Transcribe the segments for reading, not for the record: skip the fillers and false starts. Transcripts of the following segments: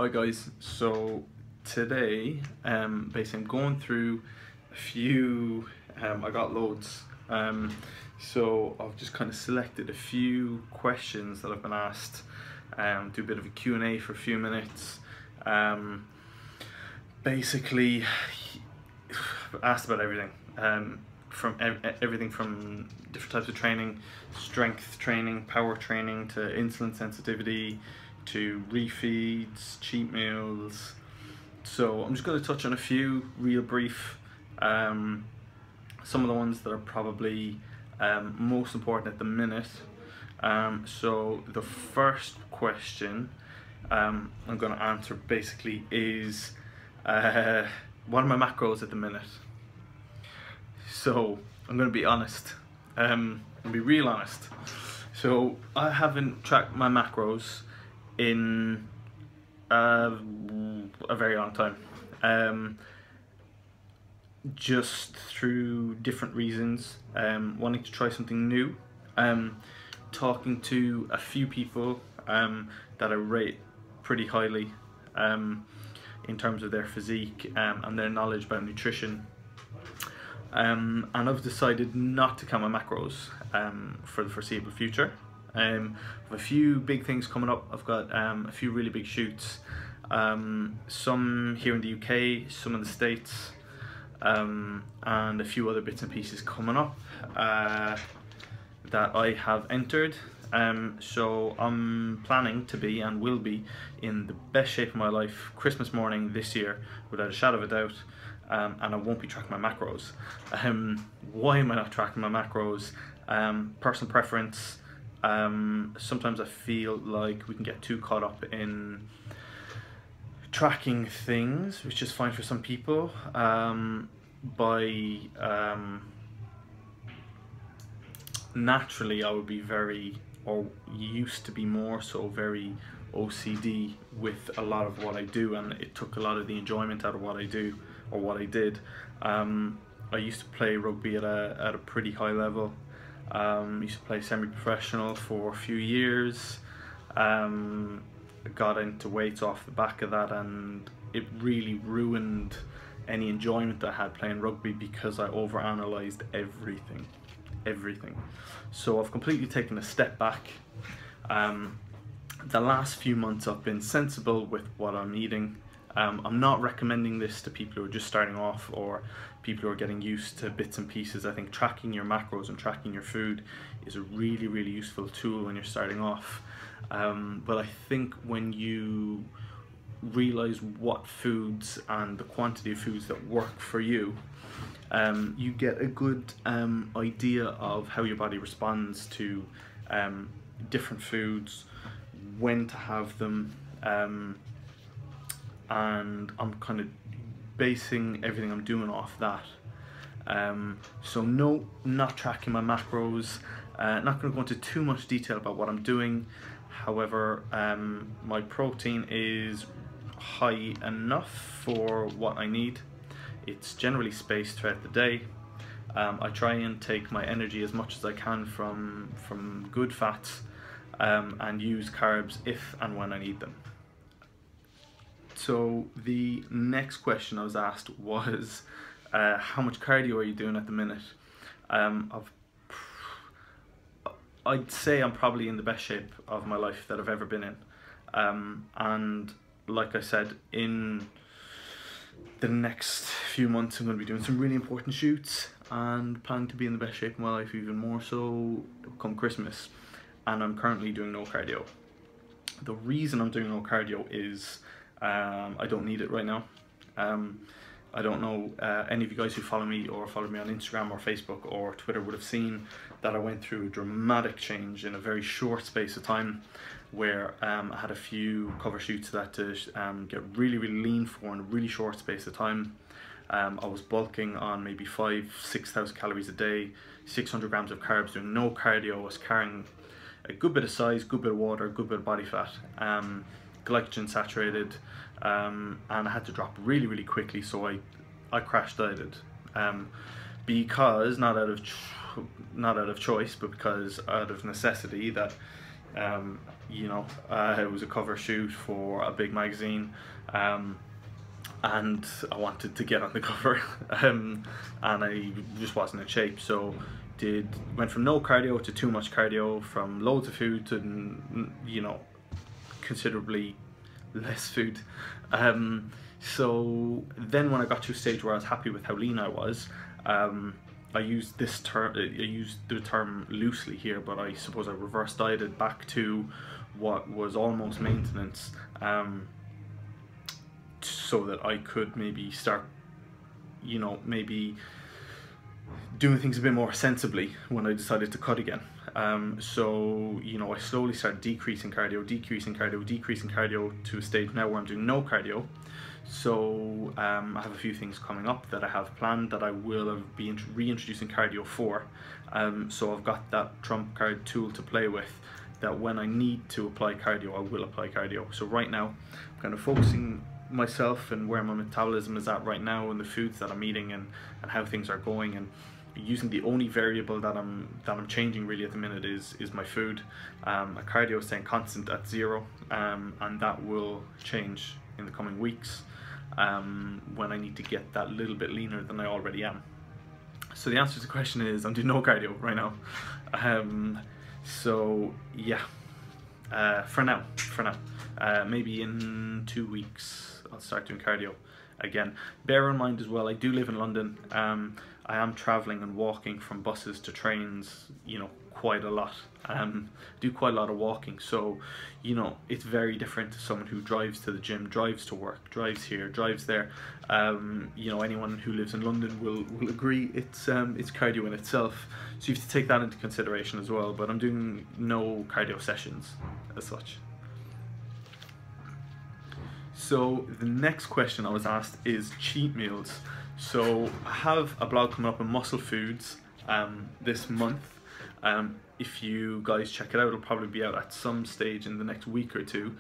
Hi guys, so today basically I'm going through a few, I got loads, so I've just kind of selected a few questions that I've been asked, do a bit of a Q&A for a few minutes. Basically asked about everything, from everything from different types of training, strength training, power training, to insulin sensitivity, to refeeds, cheat meals. So I'm just going to touch on a few real brief, some of the ones that are probably most important at the minute. So the first question I'm going to answer basically is what are my macros at the minute? So I'm going to be honest, be real honest. So I haven't tracked my macros in a very long time, just through different reasons, wanting to try something new, talking to a few people that I rate pretty highly in terms of their physique and their knowledge about nutrition. And I've decided not to count my macros for the foreseeable future. I have a few big things coming up. I've got a few really big shoots, some here in the UK, some in the States, and a few other bits and pieces coming up that I have entered. So I'm planning to be and will be in the best shape of my life Christmas morning this year, without a shadow of a doubt. And I won't be tracking my macros. Why am I not tracking my macros? Personal preference. Sometimes I feel like we can get too caught up in tracking things, which is fine for some people, naturally I would be very, or used to be more so, very OCD with a lot of what I do, and it took a lot of the enjoyment out of what I do, or what I did. I used to play rugby at a pretty high level. Used to play semi-professional for a few years. Got into weights off the back of that, and it really ruined any enjoyment that I had playing rugby because I overanalyzed everything. So I've completely taken a step back. The last few months I've been sensible with what I'm eating. I'm not recommending this to people who are just starting off or people who are getting used to bits and pieces. I think tracking your macros and tracking your food is a really useful tool when you're starting off. But I think when you realize what foods and the quantity of foods that work for you, you get a good idea of how your body responds to different foods, when to have them, and I'm kind of basing everything I'm doing off that. So no, not tracking my macros. Not going to go into too much detail about what I'm doing. However, my protein is high enough for what I need. It's generally spaced throughout the day. I try and take my energy as much as I can from good fats, and use carbs if and when I need them. So the next question I was asked was, how much cardio are you doing at the minute? I'd say I'm probably in the best shape of my life that I've ever been in. And like I said, in the next few months I'm going to be doing some really important shoots and planning to be in the best shape of my life even more so come Christmas. And I'm currently doing no cardio. The reason I'm doing no cardio is I don't need it right now. I don't know, any of you guys who follow me or follow me on Instagram or Facebook or Twitter would have seen that I went through a dramatic change in a very short space of time, where I had a few cover shoots that to get really lean for in a really short space of time. I was bulking on maybe 5,000–6,000 calories a day, 600 grams of carbs, doing no cardio. I was carrying a good bit of size, good bit of water, good bit of body fat, glycogen saturated, and I had to drop really quickly, so I crash dieted, because not out of choice, but because out of necessity, that You know, it was a cover shoot for a big magazine, and I wanted to get on the cover, and I just wasn't in shape. So went from no cardio to too much cardio, from loads of food to, you know, considerably less food. So then when I got to a stage where I was happy with how lean I was, I used this term, I used the term loosely here, but I suppose I reverse dieted back to what was almost maintenance, so that I could maybe start, you know, maybe doing things a bit more sensibly when I decided to cut again. So, you know, I slowly started decreasing cardio to a stage now where I'm doing no cardio. So I have a few things coming up that I have planned that I will be reintroducing cardio for. So I've got that trump card tool to play with, that when I need to apply cardio, I will apply cardio. So right now, I'm kind of focusing myself and where my metabolism is at right now, and the foods that I'm eating, and how things are going, and using the only variable that I'm changing really at the minute is my food. My cardio is staying constant at 0, and that will change in the coming weeks, when I need to get that little bit leaner than I already am. So the answer to the question is I'm doing no cardio right now. So yeah, for now, maybe in 2 weeks I'll start doing cardio again. Bear in mind as well, I do live in London. I am traveling and walking from buses to trains, you know, quite a lot. Do quite a lot of walking, so, you know, it's very different to someone who drives to the gym, drives to work, drives here, drives there. You know, anyone who lives in London will agree it's cardio in itself, so you have to take that into consideration as well. But I'm doing no cardio sessions as such. So the next question I was asked is cheat meals. So I have a blog coming up on muscle foods this month. If you guys check it out, it'll probably be out at some stage in the next week or two.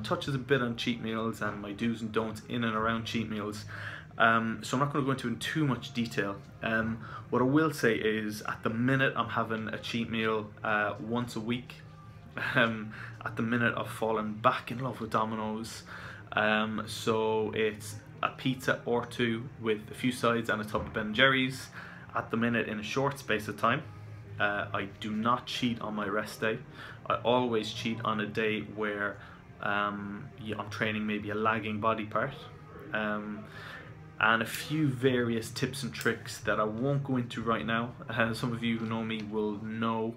Touches a bit on cheat meals and my do's and don'ts in and around cheat meals. So I'm not going to go into in too much detail. What I will say is, at the minute I'm having a cheat meal once a week. At the minute I've fallen back in love with Domino's. So it's a pizza or two with a few sides and a tub of Ben & Jerry's at the minute in a short space of time. I do not cheat on my rest day. I always cheat on a day where I'm training maybe a lagging body part, and a few various tips and tricks that I won't go into right now. Some of you who know me will know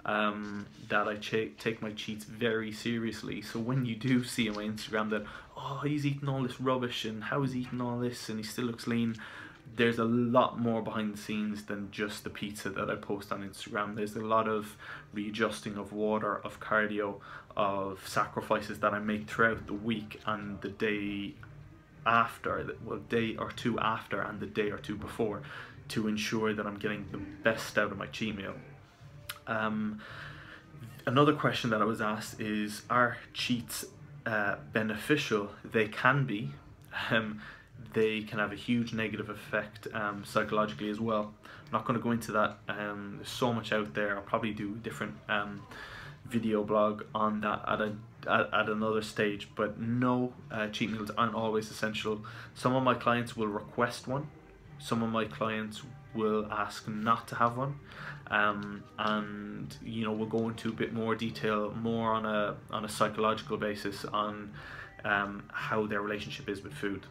that I take my cheats very seriously. So when you do see on my Instagram that, oh, he's eating all this rubbish and how is he eating all this and he still looks lean, there's a lot more behind the scenes than just the pizza that I post on Instagram. There's a lot of readjusting of water, of cardio, of sacrifices that I make throughout the week and the day after, well, day or two after and the day or two before, to ensure that I'm getting the best out of my cheat meal. Another question that I was asked is, are cheats beneficial? They can be. They can have a huge negative effect psychologically as well. I'm not going to go into that. There's so much out there. I'll probably do a different video blog on that at another stage. But no, cheat meals aren't always essential. Some of my clients will request one. Some of my clients will ask not to have one. And you know, we'll go into a bit more detail, more on a psychological basis on how their relationship is with food.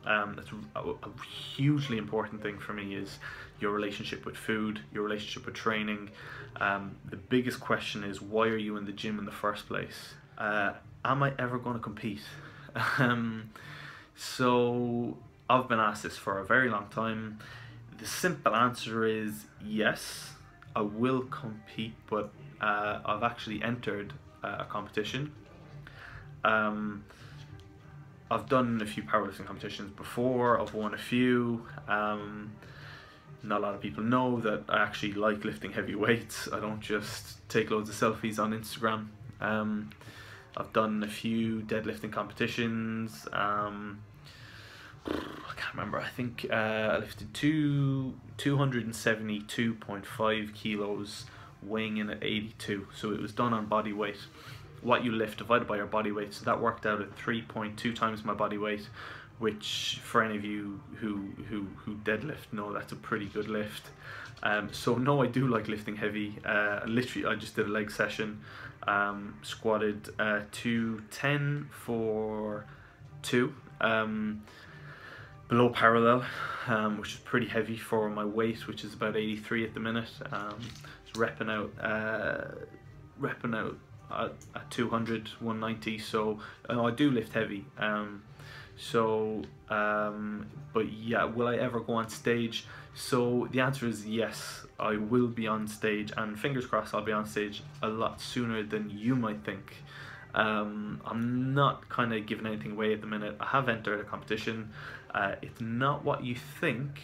That's a hugely important thing for me, is your relationship with food, your relationship with training. The biggest question is, why are you in the gym in the first place? Am I ever going to compete? So I've been asked this for a very long time. The simple answer is yes, I will compete, but I've actually entered a competition. I've done a few powerlifting competitions before, I've won a few. Not a lot of people know that I actually like lifting heavy weights. I don't just take loads of selfies on Instagram. I've done a few deadlifting competitions. I can't remember, I think I lifted 272.5 kilos weighing in at 82. So it was done on body weight. What you lift divided by your body weight. So that worked out at 3.2 times my body weight, which for any of you who deadlift know that's a pretty good lift. So no, I do like lifting heavy. Literally, I just did a leg session, squatted 210 for 2, below parallel, which is pretty heavy for my weight, which is about 83 at the minute. Just repping out at 200, 190. So I do lift heavy. But yeah, will I ever go on stage? So the answer is yes, I will be on stage, and fingers crossed I'll be on stage a lot sooner than you might think. I'm not kind of giving anything away at the minute. I have entered a competition. It's not what you think,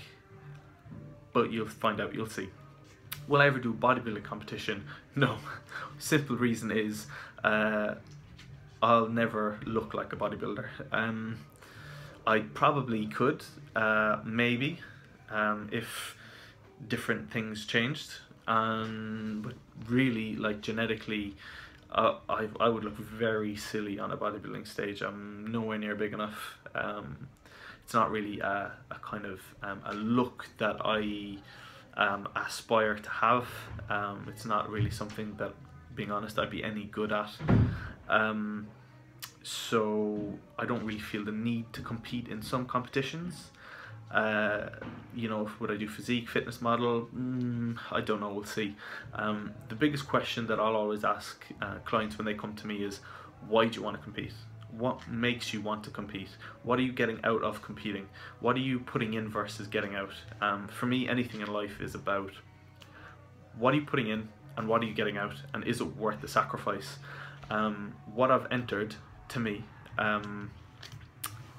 but you'll find out, you'll see. Will I ever do a bodybuilding competition? No. Simple reason is I'll never look like a bodybuilder. I probably could, maybe, if different things changed, but really, like, genetically, I would look very silly on a bodybuilding stage. I'm nowhere near big enough. It's not really a kind of a look that I aspire to have. It's not really something that, being honest, I'd be any good at. So I don't really feel the need to compete in some competitions. You know, would I do physique, fitness model? I don't know, we'll see. The biggest question that I'll always ask clients when they come to me is, why do you want to compete? What makes you want to compete? What are you getting out of competing? What are you putting in versus getting out? For me, anything in life is about what are you putting in and what are you getting out, and is it worth the sacrifice? What I've entered, to me,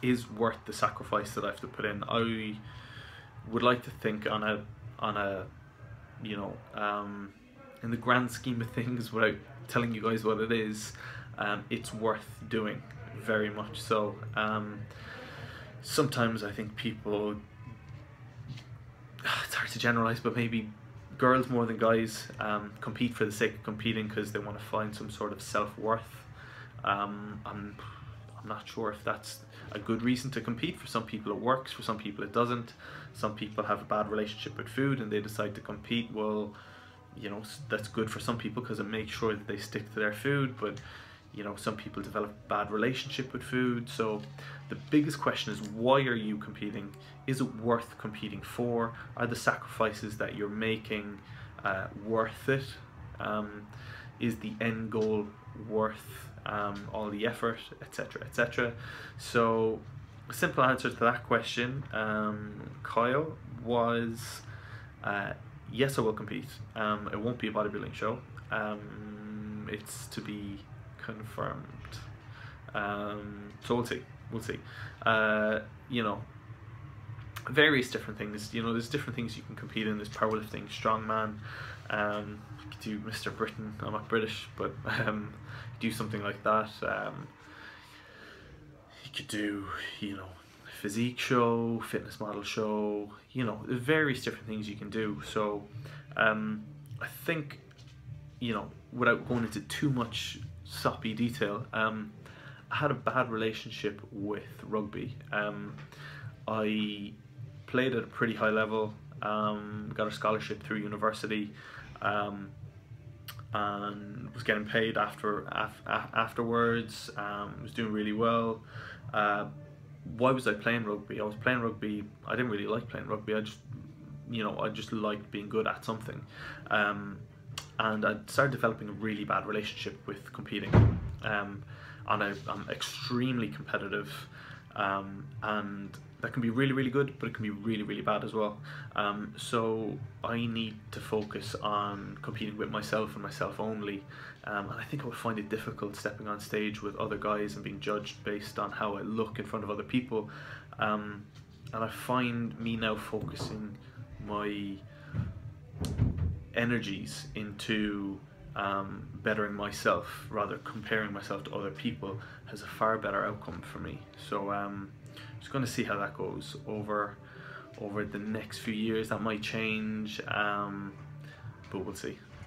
is worth the sacrifice that I have to put in. I would like to think on a you know, in the grand scheme of things, without telling you guys what it is, it's worth doing, very much so. Sometimes I think people, it's hard to generalize, but maybe girls more than guys compete for the sake of competing because they want to find some sort of self-worth. I'm not sure if that's a good reason to compete. For some people it works, for some people it doesn't. Some people have a bad relationship with food and they decide to compete. Well, you know, that's good for some people because it makes sure that they stick to their food, but you know, some people develop a bad relationship with food. So the biggest question is, why are you competing? Is it worth competing for? Are the sacrifices that you're making worth it? Is the end goal worth all the effort, etc., etc.? So a simple answer to that question, Kyle, was yes, I will compete. It won't be a bodybuilding show. It's to be confirmed. So we'll see. You know, various different things. You know, there's different things you can compete in. There's powerlifting, strongman. You could do Mr. Britain. I'm not British, but do something like that. You could do, you know, physique show, fitness model show. You know, there's various different things you can do. So I think, you know, without going into too much soppy detail, I had a bad relationship with rugby. I played at a pretty high level, got a scholarship through university, and was getting paid afterwards. Was doing really well. Why was I playing rugby? I was playing rugby. I didn't really like playing rugby. I just liked being good at something. And I started developing a really bad relationship with competing. And I'm extremely competitive, and that can be really, really good, but it can be really, really bad as well. So I need to focus on competing with myself and myself only. And I think I would find it difficult stepping on stage with other guys and being judged based on how I look in front of other people. And I find me now focusing my energies into bettering myself, rather comparing myself to other people, has a far better outcome for me. So just going to see how that goes over the next few years. That might change, but we'll see.